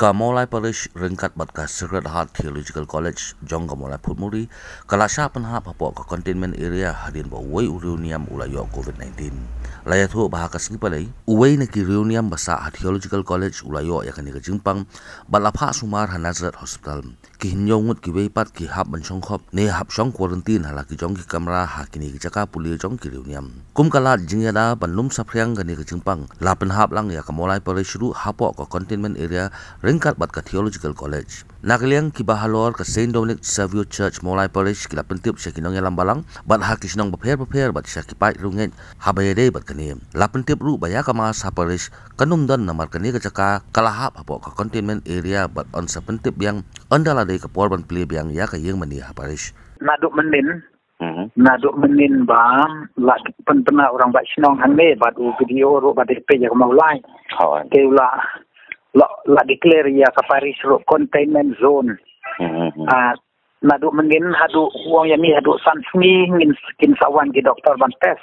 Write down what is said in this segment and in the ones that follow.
Kamolai Parish Ringkat Batka Sacred Heart Theological College Jong Kamolai Putmuri Kalasha Penhap Hapok ke Containment Area Hadin Bawai Reuniam Ulayo COVID-19 Layatu Bahakas Ngipalai Uwai Neki Reuniam Basa Theological College Ulayo Yakani Kejimpang Balapha Sumar Hanazrat Hospital Kihinyongut Kiwei Pat Ki Hap Banshongkhop Ne Hap Shong Quarantine Halaki Jong Ki Kamera Hakini Kijaka Puli Jong Ki Reuniam Kum Kalat Jingyada Banlum Sapryang Gani Kejimpang Lapen Hap Lang Ya Kamolai Parish Ru Hapok ke Containment Area Ringkat Batka Theological College. Nakiliang kibahalor ke Saint Dominic Saviour Church Molai Parish kila pentip syakinong yalam balang bat hakisinong beper bat syakipai runget habayade bat kanim. La pentip ru baya kamas ha parish kanum dan namar kani kecaka kalahap hapo ka containment area bat on sa pentip yang andala de kapor ban play yang ya ka yeng mani ha parish. Naduk menin ba la pena orang bat sinong hanne bat video ru bat pe ya maulai. Keula la declare ya kapari sro containment zone. Nadu menin hadu uang yami hadu sansmi ngin skin sawan ki doktor ban tes.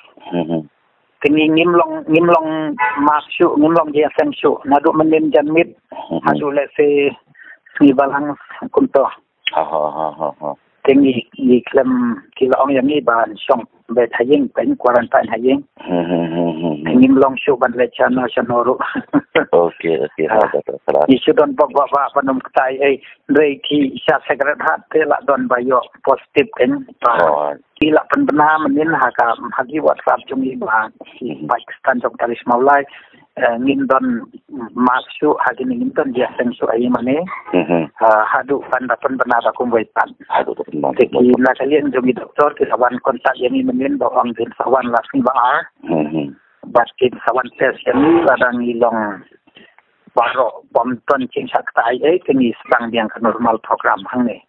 Kini ngimlong masuk ngimlong dia sensio nadu menin janmit hadu lese sni balang kunto. Tinggi di klem kila ong yami ban song be thayeng pen quarantine hayeng. Ngimlong shu ban lechana shanoro. Okay. Isu don bawa panum ketai reiki sya Sacred Heart tela don bayo positif kan. Kila penbena menin hagi WhatsApp jumi ba Pakistan jong talis maulai ngin don masuk hagi ngin don dia sensu ai mane hadu panda penbena ba kum waitan. Teki la kalian jumi doktor ke sawan kontak yani menin bawang din sawan lasni ba basket sawan tes yani ladang ilong baro pomton cing saktai kini sedang yang normal program hang ni.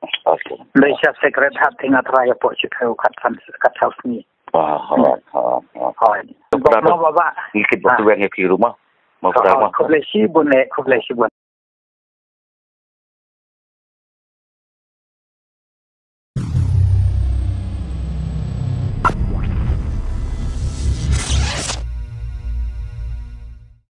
Malaysia Sacred Heart tengah raya po cikau kat house ni. Bapak, ini kita buat yang di rumah. Mau Kublesi bune.